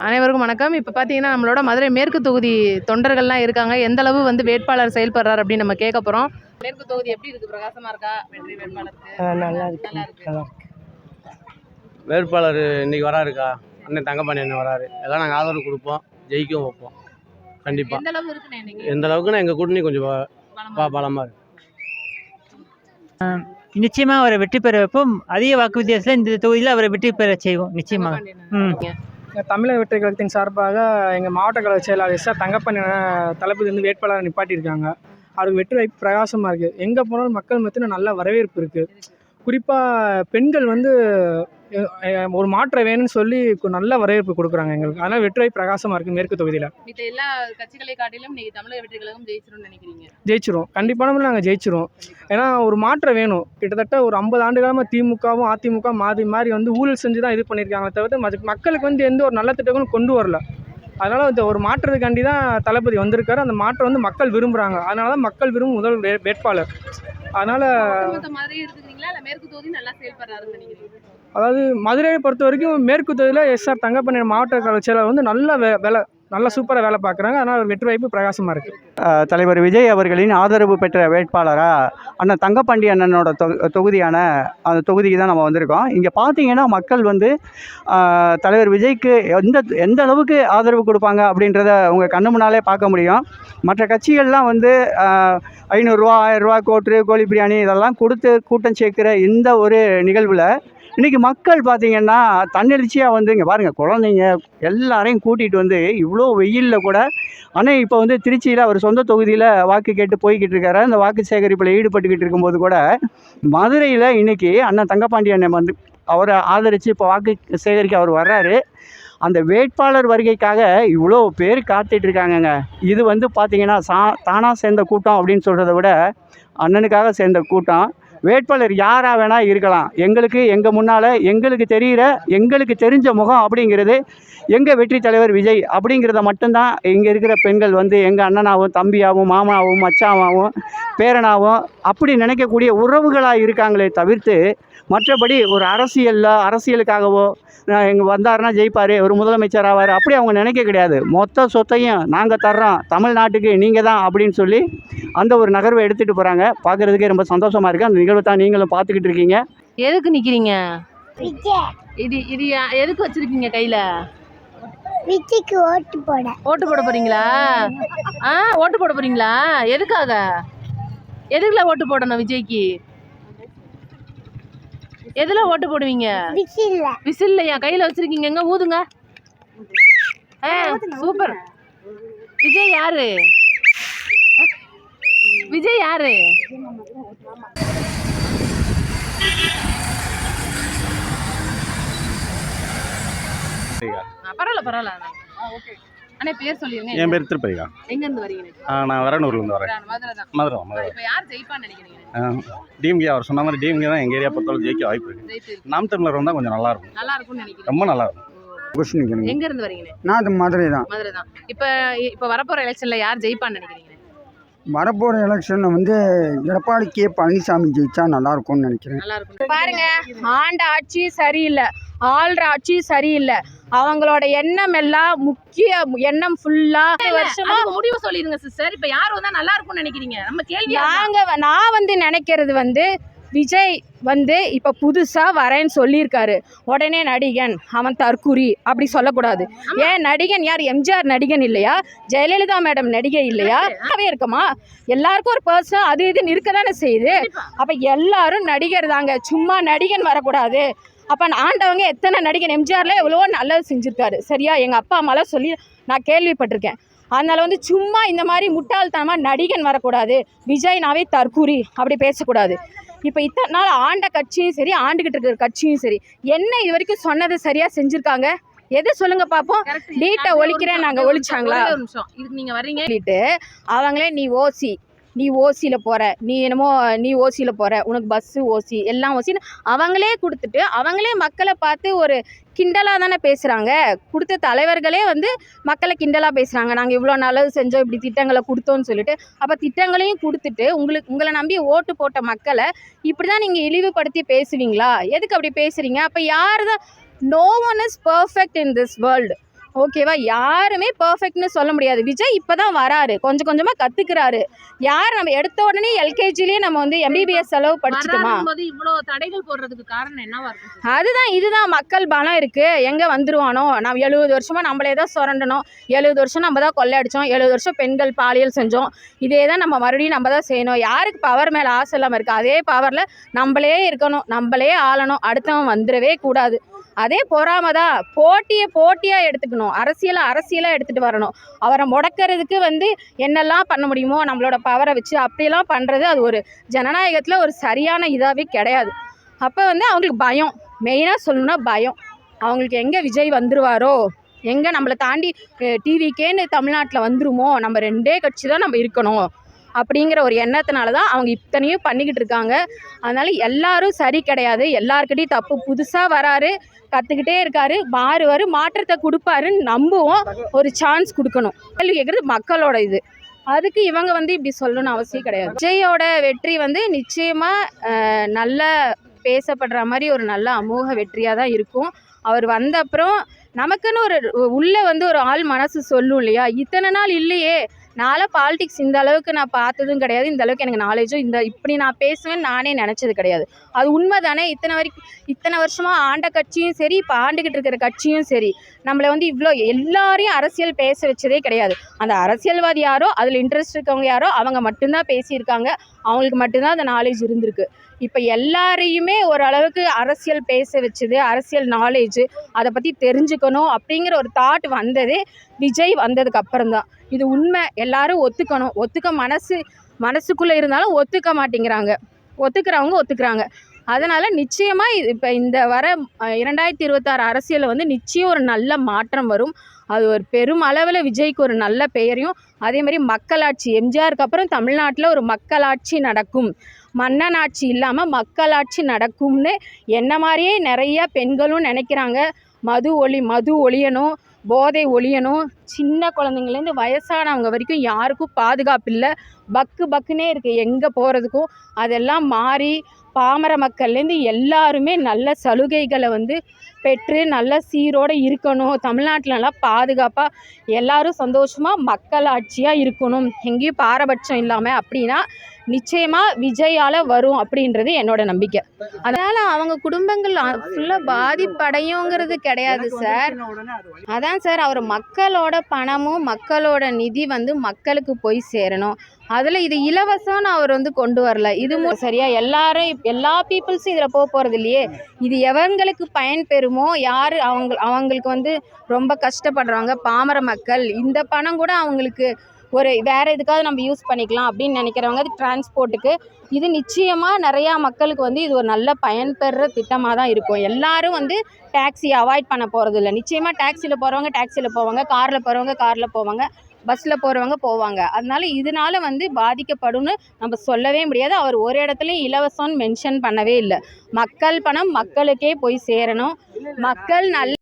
அனைவருக்கும் வணக்கம். இப்போ பார்த்தீங்கன்னா நம்மளோட மதுரை மேற்கு தொகுதி தொண்டர்கள்லாம் இருக்காங்க. எந்த அளவு வந்து வேட்பாளர் செயல்படுறார் அப்படின்னு நம்ம கேட்க போகிறோம். மேற்கு தொகுதி எப்படி இருக்கு? பிரகாசமா இருக்கா வெற்றி வேட்பாளருக்கு? நல்லா இருக்கு. வேட்பாளர் இன்னைக்கு வராருக்கா, அண்ணன் தங்கப்பாண்டி அண்ணன் வராரு. எல்லாம் நாங்கள் ஆதரவு கொடுப்போம், ஜெயிக்கவும் வைப்போம் கண்டிப்பாக. எந்த அளவு இருக்குண்ணே இன்னைக்கு? எந்த அளவுக்குன்னா எங்கள் கூட்டணி கொஞ்சம் பலமாக இருக்கு. நிச்சயமாக அவரை வெற்றி பெற வைப்போம். அதிக வாக்கு வித்தியாசத்தில் இந்த தொகுதியில் அவரை வெற்றி பெற செய்வோம் நிச்சயமாக. தமிழக வெற்றி கழகத்தின் சார்பாக எங்கள் மாவட்ட கழக செயலாளர் எஸ்.ஆர். தங்கப்பாண்டி தளபதி வந்து வேட்பாளர் நிப்பாட்டியிருக்காங்க. அவருக்கு வெற்றி வாய்ப்பு பிரகாசமாக இருக்குது. எங்கே போனாலும் மக்கள் மத்தியில் நல்ல வரவேற்பு இருக்குது. குறிப்பாக பெண்கள் வந்து ஒரு மாற்றம் வேணும்னு சொல்லி நல்ல வரவேற்பு கொடுக்குறாங்க எங்களுக்கு. அதனால் வெற்றி வாய்ப்பு பிரகாசமாக இருக்குது மேற்கு தொகுதியில். மற்ற எல்லா கட்சிகளை காட்டிலும் நீங்கள் தமிழக வெற்றி கழகம் ஜெயிச்சிரும்னு நினைக்கிறீங்க? ஜெயிச்சிரும், கண்டிப்பான முறையில் நாங்கள் ஜெயிச்சிரும். ஏன்னா ஒரு மாற்றம் வேணும். கிட்டத்தட்ட ஒரு 50 ஆண்டு காலமாக திமுகவும் அதிமுக மாறி வந்து ஊழல் செஞ்சு தான் இது பண்ணியிருக்காங்க தவிர்த்து மக்களுக்கு வந்து எந்த ஒரு நல்ல திட்டங்களும் கொண்டு வரல. அதனால் இந்த ஒரு மாற்றத்துக்காண்டி தான் தளபதி வந்திருக்காரு. அந்த மாற்றம் வந்து மக்கள் விரும்புகிறாங்க. அதனால தான் மக்கள் விரும்பும் முதல் வேட்பாளர். அதனால் அதாவது மதுரையை பொறுத்த வரைக்கும் மேற்கு தொகுதியில் எஸ்.ஆர். தங்கப்பாண்டி மாவட்ட கழக செயலாளர் வந்து நல்ல சூப்பராக வேலை பார்க்குறாங்க. அதனால் வெற்றி வாய்ப்பு பிரகாசமாக இருக்குது. தலைவர் விஜய் அவர்களின் ஆதரவு பெற்ற வேட்பாளராக அண்ணன் தங்கப்பாண்டி அண்ணனோட தொகுதியான அந்த தொகுதிக்கு தான் நம்ம வந்திருக்கோம். இங்கே பார்த்தீங்கன்னா மக்கள் வந்து தலைவர் விஜய்க்கு எந்த அளவுக்கு ஆதரவு கொடுப்பாங்க அப்படின்றத உங்கள் கண்ணு முன்னாலே பார்க்க முடியும். மற்ற கட்சிகள்லாம் வந்து 500 ரூபா 1000 ரூபா கோழி பிரியாணி இதெல்லாம் கொடுத்து கூட்டம் சேர்க்குற இந்த ஒரு நிகழ்வில் இன்றைக்கி மக்கள் பார்த்திங்கன்னா தன்னெழுச்சியாக வந்து இங்கே பாருங்கள், குழந்தைங்க எல்லாரையும் கூட்டிகிட்டு வந்து இவ்வளோ வெயிலில் கூட ஆனால் இப்போ வந்து திருச்சியில் அவர் சொந்த தொகுதியில் வாக்கு கேட்டு போய்கிட்டு இருக்காரு. அந்த வாக்கு சேகரிப்பில் ஈடுபட்டுக்கிட்டு இருக்கும்போது கூட மதுரையில் இன்றைக்கி அண்ணன் தங்கப்பாண்டி அண்ணன் வந்து அவரை ஆதரித்து இப்போ வாக்கு சேகரிக்க அவர் வர்றாரு. அந்த வேட்பாளர் வருகைக்காக இவ்வளோ பேர் காத்துட்ருக்காங்கங்க. இது வந்து பார்த்திங்கன்னா தானாக சேர்ந்த கூட்டம் அப்படின்னு சொல்கிறத விட அண்ணனுக்காக சேர்ந்த கூட்டம். வேட்பாளர் யாராக வேணால் இருக்கலாம். எங்கள் முன்னால் எங்களுக்கு தெரிஞ்ச முகம் அப்படிங்கிறது எங்கள் வெற்றி தலைவர் விஜய் அப்படிங்கிறத மட்டும்தான் இங்கே இருக்கிற பெண்கள் வந்து எங்கள் அண்ணனாகவும் தம்பியாகவும் மாமாவும் மச்சாவாகவும் பேரனாகவும் அப்படி நினைக்கக்கூடிய உறவுகளாக இருக்காங்களே தவிர்த்து மற்றபடி ஒரு அரசியலுக்காகவோ இங்கே வந்தாருன்னா ஜெயிப்பார், ஒரு முதலமைச்சர் ஆவார் அப்படி அவங்க நினைக்க கிடையாது. மொத்த சொத்தையும் நாங்கள் தர்றோம், தமிழ்நாட்டுக்கு நீங்கள் தான் அப்படின்னு சொல்லி அந்த ஒரு நகர்வை எடுத்துகிட்டு போகிறாங்க. பார்க்குறதுக்கே ரொம்ப சந்தோஷமாக இருக்குது. அந்த நிகழ்வு தான் நீங்களும் பார்த்துக்கிட்டு இருக்கீங்க. எதுக்கு நிற்கிறீங்க? இது எதுக்கு வச்சுருக்கீங்க கையில்? விஜய்க்கு ஓட்டு போட போகிறீங்களா? ஓட்டு போட போகிறீங்களா? எதுக்குல ஓட்டு போடணும் விஜய்க்கு? எதுல ஓட்டு போடுவீங்க? விசில்லையா கையில வச்சிருக்கீங்க? எங்க ஊதுங்க. சூப்பர். விஜய் யாரு? பரவாயில்ல. அண்ணே பேர் சொல்லிருங்க. என் பேர் திருப்பதிக்கா. எங்க இருந்து வரீங்க? நான் வரனூர்லேருந்து வரேன். மதுரை. இப்போ யார் ஜெயிப்பான்னு நினைக்கிறீங்க? டிஎம்கே அவர் சொன்ன மாதிரி டிஎம்கே தான் எங்கள் ஏரியா பொறுத்தவரை ஜெயிக்க வாய்ப்பு இருக்குது. நாம் தமிழர் வந்தால் கொஞ்சம் நல்லா இருக்கும்னு நினைக்கிறேன். ரொம்ப நல்லா இருக்கும். எங்க இருந்து வரீங்க? நான் மதுரை தான். இப்போ வரப்போற எலெக்ஷன்ல யார் ஜெயிப்பான்னு நினைக்கிறீங்க? வரப்போகிற எலெக்ஷனில் வந்து எடப்பாடி கே பழனிசாமி ஜெயிச்சா நல்லா இருக்கும்னு நினைக்கிறேன். பாருங்க, ஆண்ட ஆட்சி சரியில்லை, ஆள்ற ஆட்சி சரியில்லை. அவங்களோட எண்ணம் எல்லாம் முக்கிய எண்ணம் ஃபுல்லா வருஷமா முடிவு சொல்லிடுங்க சிஸ்டர். இப்ப யார் வந்தா நல்லா இருக்கும்னு நினைக்கிறீங்க? நம்ம கேள்வி நான் வந்து நினைக்கிறது வந்து விஜய் வந்து இப்போ புதுசாக வரேன்னு சொல்லியிருக்காரு. உடனே நடிகன் அவன் தற்குறி அப்படி சொல்லக்கூடாது. ஏன் நடிகன் யார்? எம்ஜிஆர் நடிகன் இல்லையா? ஜெயலலிதா மேடம் நடிகை இல்லையா? இருக்கமா எல்லாருக்கும் ஒரு பர்சன் அது இதுன்னு இருக்க தானே செய்யுது. அப்போ எல்லாரும் நடிகர் தாங்க, சும்மா நடிகன் வரக்கூடாது. அப்போ ஆண்டவங்க எத்தனை நடிகன் எம்ஜிஆர்ல எவ்வளோ நல்லது செஞ்சுருக்காரு சரியா? எங்கள் அப்பா அம்மாலாம் சொல்லி நான் கேள்விப்பட்டிருக்கேன். அதனால் வந்து சும்மா இந்த மாதிரி முட்டாள்தனமாக நடிகன் வரக்கூடாது, விஜய்னாவே தற்குறி அப்படி பேசக்கூடாது. இப்போ இத்தனை நாள் ஆண்ட கட்சியும் சரி, ஆண்டுகிட்டு இருக்கிற கட்சியும் சரி, என்ன இது வரைக்கும் சொன்னது சரியா செஞ்சுருக்காங்க? எது சொல்லுங்க பாப்போம். நீட்டை ஒழிக்கிறேன் நாங்கள் ஒழிச்சாங்களா? இதுக்கு நீங்கள் வர்றீங்க அவங்களே நீ ஓசியில் போகிற, நீ ஓசியில் போகிற, உனக்கு பஸ்ஸு ஓசி எல்லாம் ஓசின்னு அவங்களே கொடுத்துட்டு அவங்களே மக்களை பார்த்து ஒரு கிண்டலாக தானே பேசுகிறாங்க. கொடுத்த தலைவர்களே வந்து மக்களை கிண்டலாக பேசுகிறாங்க. நாங்கள் இவ்வளோ நல்லது செஞ்சோம், இப்படி திட்டங்களை கொடுத்தோன்னு சொல்லிட்டு. அப்போ திட்டங்களையும் கொடுத்துட்டு உங்களை நம்பி ஓட்டு போட்ட மக்களை இப்படி தான் நீங்கள் இழிவுபடுத்தி பேசுவீங்களா? எதுக்கு அப்படி பேசுகிறீங்க? அப்போ யார் தான்? No one is perfect in this world. ஓகேவா? யாருமே பெர்ஃபெக்ட்னு சொல்ல முடியாது. விஜய் இப்போ தான் வராரு, கொஞ்சம் கொஞ்சமாக கற்றுக்கிறாரு. யார் நம்ம எடுத்த உடனே எல்கேஜிலேயே நம்ம வந்து எம்பிபிஎஸ் அளவு படிச்சுட்டோமா? இவ்வளோ தடைகள் போடுறதுக்கு காரணம் என்னவா இருக்கு? அதுதான் இதுதான் மக்கள் பலம் இருக்குது. எங்கே வந்துருவானோ, நம்ம 70 வருஷமாக நம்மளே தான் சுரண்டணும், 70 வருஷம் நம்ம தான் கொள்ளையடிச்சோம், 70 வருஷம் பெண்கள் பாலியல் செஞ்சோம், இதே தான் நம்ம மறுபடியும் நம்ம தான் செய்யணும். யாருக்கு பவர் மேலே ஆசை இல்லாமல் இருக்குது? அதே பவரில் நம்மளே இருக்கணும், நம்மளே ஆளணும், அடுத்தவன் வந்துடவே கூடாது. அதே பொறாமை தான். போட்டியாக எடுத்துக்கணும், அரசியலாக எடுத்துகிட்டு வரணும். அவரை முடக்கிறதுக்கு வந்து என்னெல்லாம் பண்ண முடியுமோ நம்மளோட பவரை வச்சு அப்படியெல்லாம் பண்ணுறது அது ஒரு ஜனநாயகத்தில் ஒரு சரியான இதாகவே கிடையாது. அப்போ வந்து அவங்களுக்கு பயம், மெயினாக சொல்லணும்னா பயம். அவங்களுக்கு எங்கே விஜய் வந்துருவாரோ, எங்கே நம்மளை தாண்டி டிவிக்கேன்னு தமிழ்நாட்டில் வந்துருமோ, நம்ம 2 கட்சி தான் நம்ம இருக்கணும் அப்படிங்கிற ஒரு எண்ணத்தினால தான் அவங்க இத்தனையும் பண்ணிக்கிட்டு இருக்காங்க. அதனால் எல்லாரும் சரி கிடையாது, எல்லாருக்கிட்டையும் தப்பு. புதுசாக வராரு, கற்றுக்கிட்டே இருக்காரு, மாறுவார், மாற்றத்தை கொடுப்பாருன்னு நம்புவோம். ஒரு சான்ஸ் கொடுக்கணும். கேள்வி கேட்குறது மக்களோட இது. அதுக்கு இவங்க வந்து இப்படி சொல்லணும்னு அவசியம் கிடையாது. விஜயோட வெற்றி வந்து நிச்சயமாக நல்ல பேசப்படுற மாதிரி ஒரு நல்ல அமோக வெற்றியாக தான் இருக்கும். அவர் வந்த அப்புறம் நமக்குன்னு ஒரு உள்ளே வந்து ஒரு ஆள் மனசு சொல்லும் இல்லையா, இத்தனை நாள் இல்லையே, நான்லாம் பாலிடிக்ஸ் இந்த அளவுக்கு நான் பார்த்ததும் கிடையாது, இந்த அளவுக்கு எனக்கு நாலேஜும் இப்படி நான் பேசுவேன்னு நானே நினச்சது கிடையாது. அது உண்மை தானே? இத்தனை வருஷமாக ஆண்ட கட்சியும் சரி, இப்போ ஆண்டுக்கிட்டு இருக்கிற கட்சியும் சரி, நம்மளை வந்து இவ்வளோ எல்லாரையும் அரசியல் பேச வச்சதே கிடையாது. அந்த அரசியல்வாதி யாரோ, அதில் இன்ட்ரெஸ்ட் இருக்கவங்க யாரோ அவங்க மட்டும்தான் பேசியிருக்காங்க, அவங்களுக்கு மட்டும்தான் அந்த நாலேஜ் இருந்திருக்கு. இப்போ எல்லாரையுமே ஓரளவுக்கு அரசியல் பேச வச்சது, அரசியல் நாலேஜு, அதை பற்றி தெரிஞ்சுக்கணும் அப்படிங்கிற ஒரு தாட் வந்ததே விஜய் வந்ததுக்கு அப்புறம்தான். இது உண்மை, எல்லாரும் ஒத்துக்கணும். மனசுக்குள்ளே இருந்தாலும் ஒத்துக்க மாட்டேங்கிறாங்க, ஒத்துக்கிறவங்க ஒத்துக்கிறாங்க. அதனால் நிச்சயமாக இப்போ இந்த வர 2026 அரசியலில் வந்து நிச்சயம் ஒரு நல்ல மாற்றம் வரும். அது ஒரு பெரும் அளவில் விஜய்க்கு ஒரு நல்ல பெயரையும், அதே மாதிரி மக்களாட்சி, எம்ஜிஆருக்கு அப்புறம் தமிழ்நாட்டில் ஒரு மக்களாட்சி நடக்கும், மன்னனாட்சி இல்லாமல் மக்களாட்சி நடக்கும்னு என்ன மாதிரியே நிறையா பெண்களும் நினைக்கிறாங்க. மது ஒழியணும், போதை ஒழியணும், சின்ன குழந்தைங்கள்லேருந்து வயசானவங்க வரைக்கும் யாருக்கும் பாதுகாப்பு இல்லை, பக்குன்னே இருக்குது எங்கே போகிறதுக்கும். அதெல்லாம் மாறி பாமர மக்கள்லேருந்து எல்லாருமே நல்ல சலுகைகளை வந்து பெற்று நல்ல சீரோடு இருக்கணும், தமிழ்நாட்டில் நல்லா பாதுகாப்பாக எல்லாரும் சந்தோஷமாக மக்களாட்சியாக இருக்கணும், எங்கேயும் பாரபட்சம் இல்லாமல், அப்படின்னா நிச்சயமாக விஜயால் வரும் அப்படின்றது என்னோட நம்பிக்கை. அதனால் அவங்க குடும்பங்கள் ஃபுல்லாக பாதிப்படையுங்கிறது கிடையாது சார். அதான் சார், அவர் மக்களோட பணமும் மக்களோட நிதி வந்து மக்களுக்கு போய் சேரணும். அதில் இது இலவசம்னு அவர் வந்து கொண்டு வரல. இது சரியா எல்லா பீப்புள்ஸும் இதில் போகிறது இல்லையே. இது எவங்களுக்கு பயன் பெறுமோ, யார் அவங்களுக்கு வந்து ரொம்ப கஷ்டப்படுறவங்க பாமர மக்கள், இந்த பணம் கூட அவங்களுக்கு ஒரு வேறு எதுக்காவது நம்ம யூஸ் பண்ணிக்கலாம் அப்படின்னு நினைக்கிறவங்க, அது டிரான்ஸ்போர்ட்டுக்கு, இது நிச்சயமாக நிறையா மக்களுக்கு வந்து இது ஒரு நல்ல பயன்பெறுற திட்டமாக தான் இருக்கும். எல்லாரும் வந்து டாக்ஸியை அவாய்ட் பண்ண போகிறது இல்லை. நிச்சயமாக டாக்ஸியில் போகிறவங்க டாக்ஸியில் போவாங்க, காரில் போகிறவங்க காரில் போவாங்க, பஸ்ஸில் போகிறவங்க போவாங்க. இதனால் வந்து பாதிக்கப்படும்னு நம்ம சொல்லவே முடியாது. அவர் ஒரு இடத்துலையும் இலவசம்னு மென்ஷன் பண்ணவே இல்லை. மக்கள் பணம் மக்களுக்கே போய் சேரணும், மக்கள் நல்ல